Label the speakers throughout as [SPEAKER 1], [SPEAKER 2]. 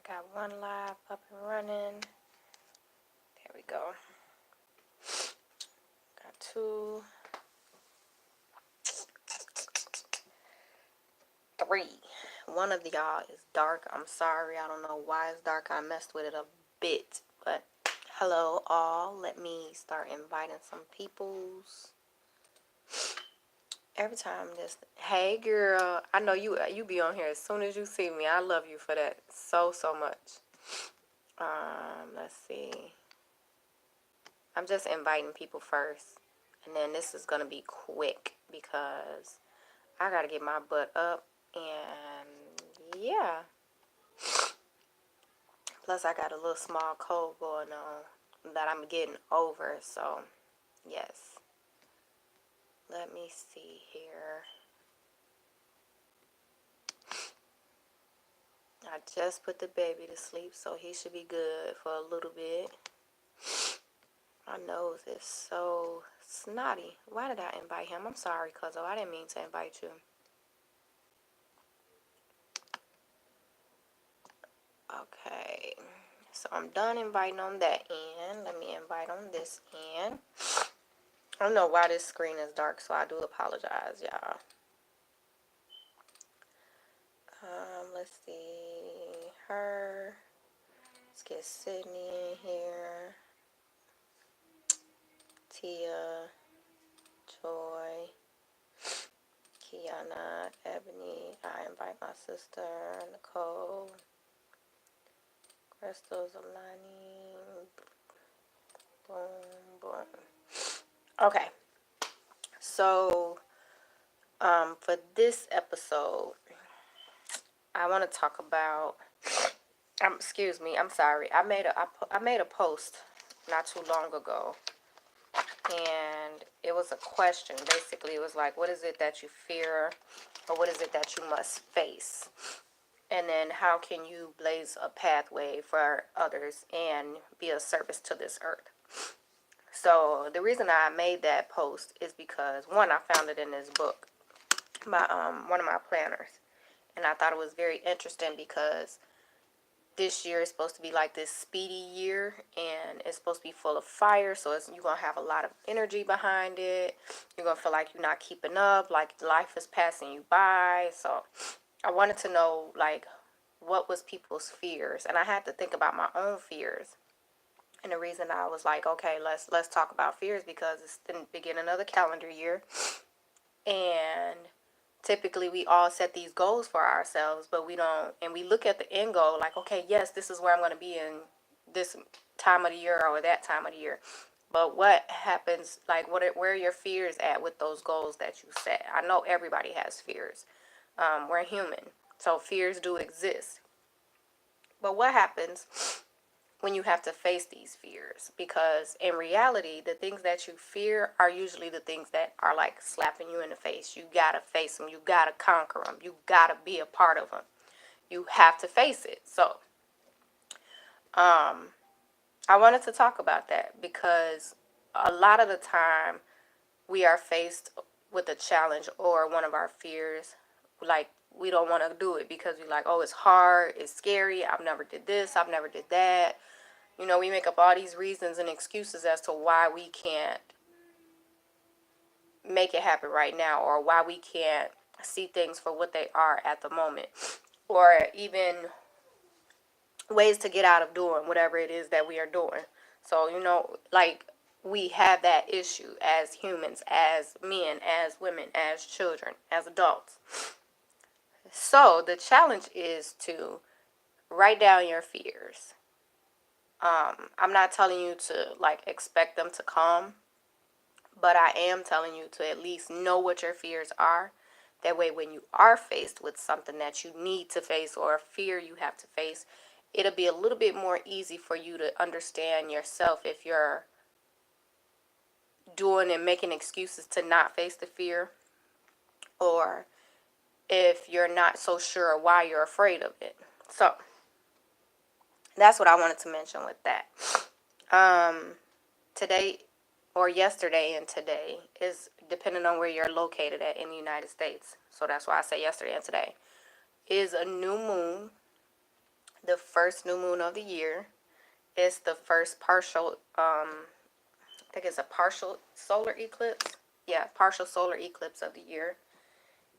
[SPEAKER 1] Got one live up and running. There we go. Got two. 3. One of y'all is dark. I'm sorry. I don't know why it's dark. I messed with it a bit. But hello all. Let me start inviting some peoples. Every time this, hey girl, I know you be on here as soon as you see me. I love you for that so much. Let's see. I'm just inviting people first, and then this is gonna be quick because I gotta get my butt up, and yeah. Plus I got a little small cold going on that I'm getting over, so yes. Let me see here. I just put the baby to sleep, so he should be good for a little bit. My nose is so snotty. Why did I invite him? I'm sorry, cuzzo. I didn't mean to invite you. Okay. So I'm done inviting on that end. Let me invite on this end. I don't know why this screen is dark, so I do apologize, y'all. Let's see. Her. Let's get Sydney in here. Tia. Joy. Kiana. Ebony. I invite my sister. Nicole. Crystal's aligning. Boom, boom. Okay. So, for this episode, I want to talk about. Excuse me. I'm sorry. I made a post not too long ago, and it was a question. Basically, it was like, what is it that you fear, or what is it that you must face? And then how can you blaze a pathway for others and be of service to this earth? So the reason I made that post is because, one, I found it in this book by one of my planners. And I thought it was very interesting because this year is supposed to be like this speedy year, and it's supposed to be full of fire. So you're going to have a lot of energy behind it. You're going to feel like you're not keeping up, like life is passing you by. So I wanted to know, like, what was people's fears? And I had to think about my own fears. And the reason I was like, okay, let's talk about fears because it's the beginning of the calendar year. And typically we all set these goals for ourselves, but we don't, and we look at the end goal like, okay, yes, this is where I'm going to be in this time of the year or that time of the year. But what happens, like, where are your fears at with those goals that you set? I know everybody has fears. We're human, so fears do exist. But what happens when you have to face these fears? Because in reality, the things that you fear are usually the things that are like slapping you in the face. You gotta face them. You gotta conquer them. You gotta be a part of them. You have to face it. So, I wanted to talk about that because a lot of the time we are faced with a challenge or one of our fears, like we don't want to do it because we're like, oh, it's hard, it's scary, I've never did this, I've never did that. You know, we make up all these reasons and excuses as to why we can't make it happen right now, or why we can't see things for what they are at the moment, or even ways to get out of doing whatever it is that we are doing. So, you know, like, we have that issue as humans, as men, as women, as children, as adults. So the challenge is to write down your fears. I'm not telling you to, like, expect them to come, but I am telling you to at least know what your fears are. That way, when you are faced with something that you need to face or a fear you have to face, it'll be a little bit more easy for you to understand yourself if you're doing and making excuses to not face the fear, or if you're not so sure why you're afraid of it. So that's what I wanted to mention with that. Today or yesterday and today is depending on where you're located at in the United States. So that's why I say yesterday and today is a new moon the first new moon of the year. It's the first partial, I think it's a partial solar eclipse. Yeah, partial solar eclipse of the year.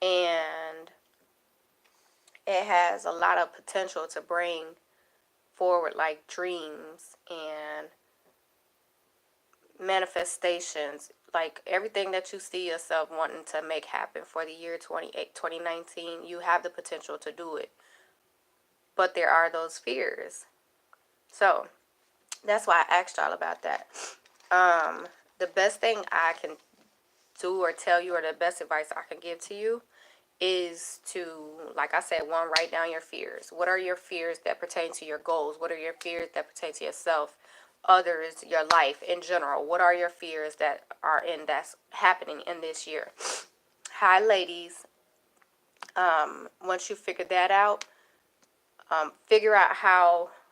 [SPEAKER 1] And it has a lot of potential to bring forward like dreams and manifestations, like everything that you see yourself wanting to make happen for the year 2019, you have the potential to do it. But there are those fears. So that's why I asked y'all about that. The best thing I can do or tell you, or the best advice I can give to you, is to, like I said, one, write down your fears. What are your fears that pertain to your goals? What are your fears that pertain to yourself, others, your life in general? What are your fears that's happening in this year? Hi, ladies. Once you figure that out, figure out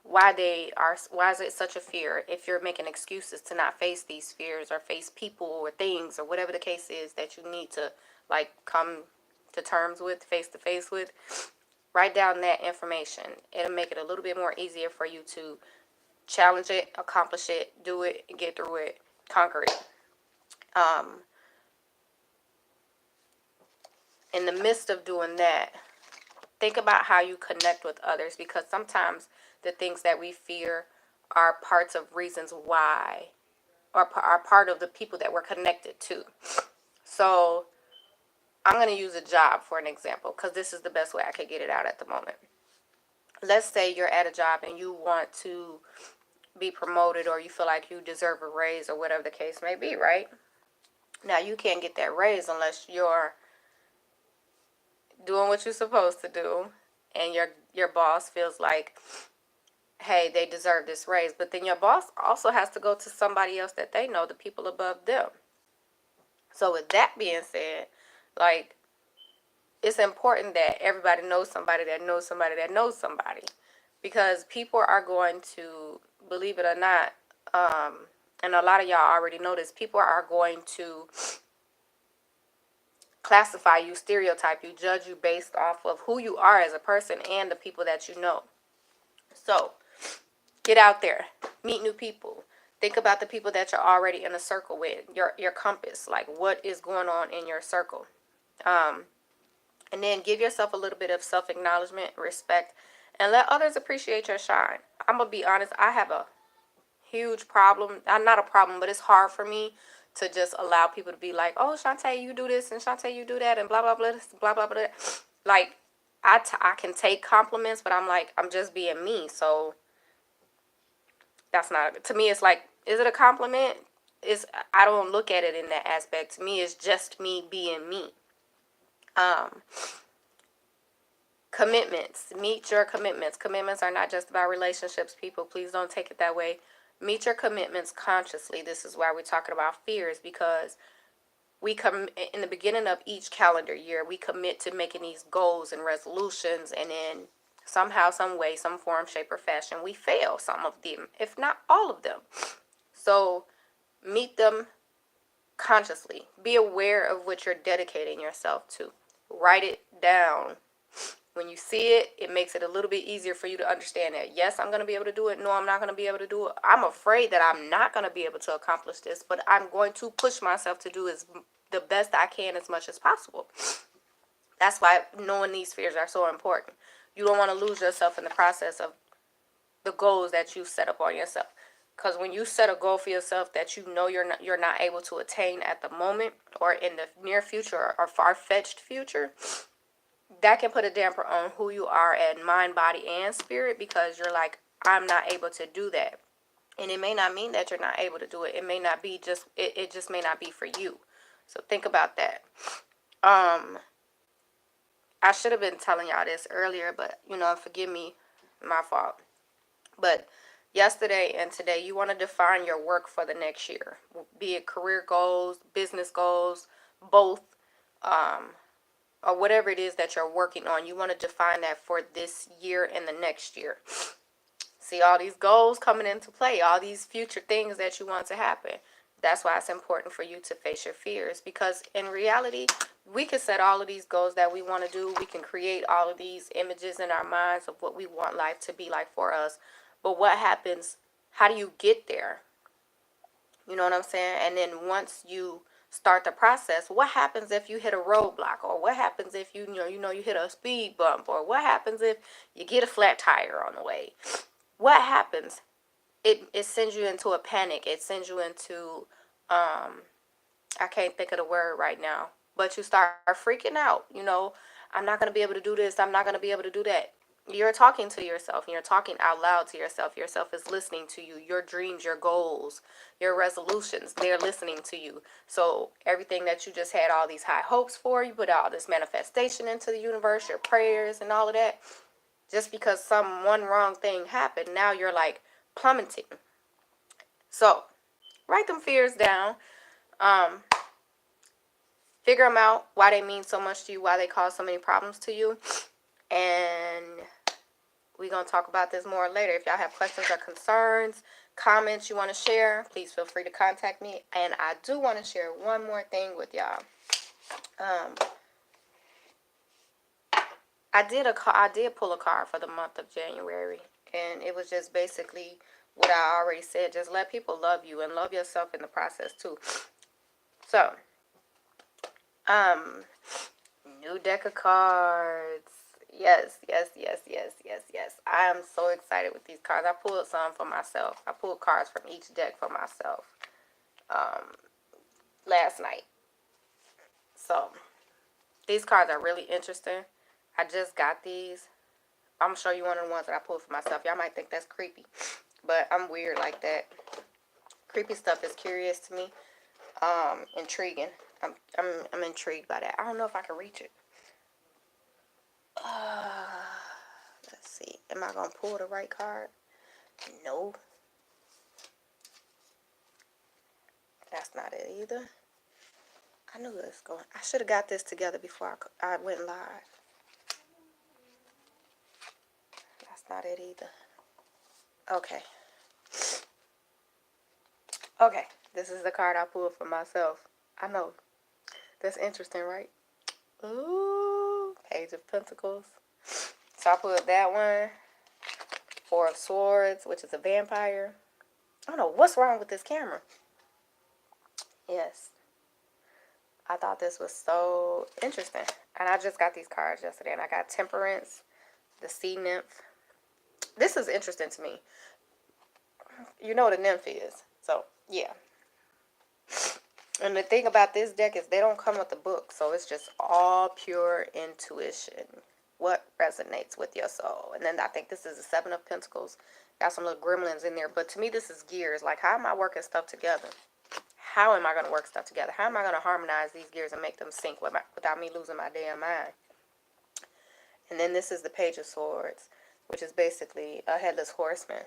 [SPEAKER 1] why is it such a fear? If you're making excuses to not face these fears or face people or things or whatever the case is that you need to like come to terms with, face to face with, write down that information. It'll make it a little bit more easier for you to challenge it, accomplish it, do it, get through it, conquer it. In the midst of doing that, think about how you connect with others, because sometimes the things that we fear are parts of reasons why, or are part of the people that we're connected to. So I'm going to use a job for an example, because this is the best way I could get it out at the moment. Let's say you're at a job and you want to be promoted, or you feel like you deserve a raise, or whatever the case may be, right? Now, you can't get that raise unless you're doing what you're supposed to do, and your boss feels like, hey, they deserve this raise. But then your boss also has to go to somebody else that they know, the people above them. So with that being said, like, it's important that everybody knows somebody that knows somebody that knows somebody, because people are going to, believe it or not, and a lot of y'all already know this, people are going to classify you, stereotype you, judge you based off of who you are as a person and the people that you know. So get out there, meet new people. Think about the people that you're already in a circle with, your compass, like what is going on in your circle. And then give yourself a little bit of self-acknowledgement, respect, and let others appreciate your shine. I'm going to be honest, I have a huge problem. Not a problem, but it's hard for me to just allow people to be like, oh, Shantae, you do this, and Shantae, you do that, and blah, blah, blah, blah, blah, blah. Like, I can take compliments, but I'm like, I'm just being me. So that's not, to me, it's like, is it a compliment? I don't look at it in that aspect. To me, it's just me being me. Commitments. Meet your commitments. Commitments are not just about relationships, people. Please don't take it that way. Meet your commitments consciously. This is why we're talking about fears, because we come in the beginning of each calendar year, we commit to making these goals and resolutions, and then somehow, some way, some form, shape, or fashion, we fail some of them, if not all of them. So meet them consciously. Be aware of what you're dedicating yourself to. Write it down. When you see it, it makes it a little bit easier for you to understand that, yes, I'm going to be able to do it. No, I'm not going to be able to do it. I'm afraid that I'm not going to be able to accomplish this, but I'm going to push myself to do the best I can as much as possible. That's why knowing these fears are so important. You don't want to lose yourself in the process of the goals that you set up on yourself. Because when you set a goal for yourself that you know you're not able to attain at the moment, or in the near future or far-fetched future, that can put a damper on who you are in mind, body, and spirit, because you're like, I'm not able to do that. And it may not mean that you're not able to do it. It may not be it just may not be for you. So think about that. I should have been telling y'all this earlier, but forgive me, my fault. But yesterday and today, you want to define your work for the next year, be it career goals, business goals, both, or whatever it is that you're working on. You want to define that for this year and the next year. See all these goals coming into play, all these future things that you want to happen. That's why it's important for you to face your fears, because in reality, we can set all of these goals that we want to do. We can create all of these images in our minds of what we want life to be like for us. But what happens? How do you get there? You know what I'm saying? And then once you start the process, what happens if you hit a roadblock, or what happens if you hit a speed bump, or what happens if you get a flat tire on the way? What happens? It sends you into a panic. It sends you into I can't think of the word right now, but you start freaking out. I'm not going to be able to do this. I'm not going to be able to do that. You're talking to yourself, and you're talking out loud to yourself. Yourself is listening to you. Your dreams, your goals, your resolutions, they're listening to you. So everything that you just had all these high hopes for, you put all this manifestation into the universe, your prayers and all of that. Just because one wrong thing happened, now you're like plummeting. So write them fears down. Figure them out, why they mean so much to you, why they cause so many problems to you. And we're going to talk about this more later. If y'all have questions or concerns, comments you want to share, please feel free to contact me. And I do want to share one more thing with y'all. I did pull a card for the month of January, and it was just basically what I already said. Just let people love you and love yourself in the process too. So, new deck of cards. Yes. I am so excited with these cards. I pulled some for myself. I pulled cards from each deck for myself last night. So, these cards are really interesting. I just got these. I'm going to show you one of the ones that I pulled for myself. Y'all might think that's creepy, but I'm weird like that. Creepy stuff is curious to me. Intriguing. I'm intrigued by that. I don't know if I can reach it. Let's see. Am I going to pull the right card? No. That's not it either. I knew it was going. I should have got this together before I went live. That's not it either. Okay. Okay. This is the card I pulled for myself. I know. That's interesting, right? Ooh. Page of Pentacles. So I pulled that one. Four of Swords, which is a vampire. I don't know what's wrong with this camera. Yes. I thought this was so interesting. And I just got these cards yesterday. And I got Temperance, the Sea Nymph. This is interesting to me. You know what a nymph is. So, yeah. And the thing about this deck is they don't come with a book. So it's just all pure intuition. What resonates with your soul. And then I think this is the Seven of Pentacles. Got some little gremlins in there. But to me, this is gears. Like, how am I working stuff together? How am I going to work stuff together? How am I going to harmonize these gears and make them sync without me losing my damn mind? And then this is the Page of Swords, which is basically a headless horseman.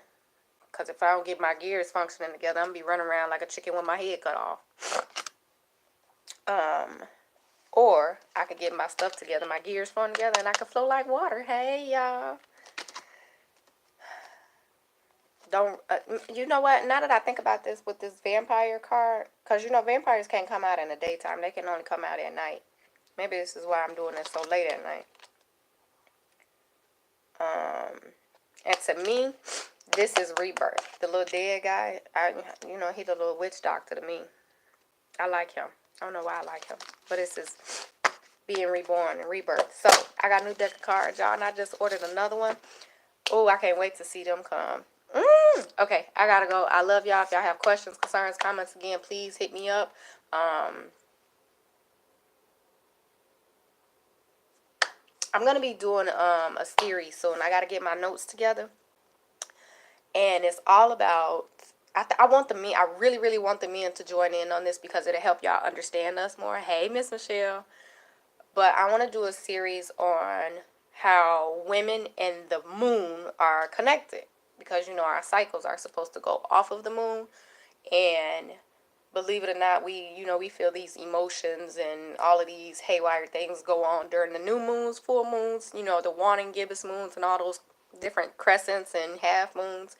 [SPEAKER 1] Because if I don't get my gears functioning together, I'm going to be running around like a chicken with my head cut off. Or I could get my stuff together, my gears flowing together, and I could flow like water. Hey, y'all. You know what? Now that I think about this with this vampire card, because vampires can't come out in the daytime. They can only come out at night. Maybe this is why I'm doing this so late at night. And to me, this is rebirth. The little dead guy, he's a little witch doctor to me. I like him. I don't know why I like him, but this is being reborn and rebirth. So I got a new deck of cards, y'all, and I just ordered another one. Oh, I can't wait to see them come. Okay, I gotta go. I love y'all. If y'all have questions, concerns, comments, again, please hit me up. I'm gonna be doing a series soon. I gotta get my notes together, and it's all about. I really, really want the men to join in on this because it'll help y'all understand us more. Hey, Miss Michelle. But I want to do a series on how women and the moon are connected. Because, our cycles are supposed to go off of the moon. And believe it or not, we feel these emotions and all of these haywire things go on during the new moons, full moons, the waning gibbous moons and all those different crescents and half moons.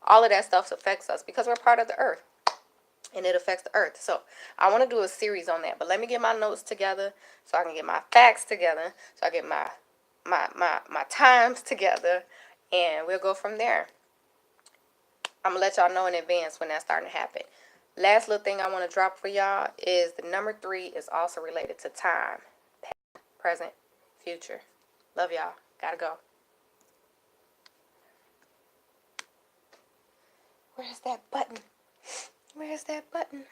[SPEAKER 1] All of that stuff affects us because we're part of the earth. and it affects the earth. So I want to do a series on that, but let me get my notes together so I can get my facts together, so I get my times together, and we'll go from there. I'm gonna let y'all know in advance when that's starting to happen. Last little thing I want to drop for y'all is the number 3 is also related to time, past, present, future. Love y'all. Gotta go. Where's that button? Where's that button?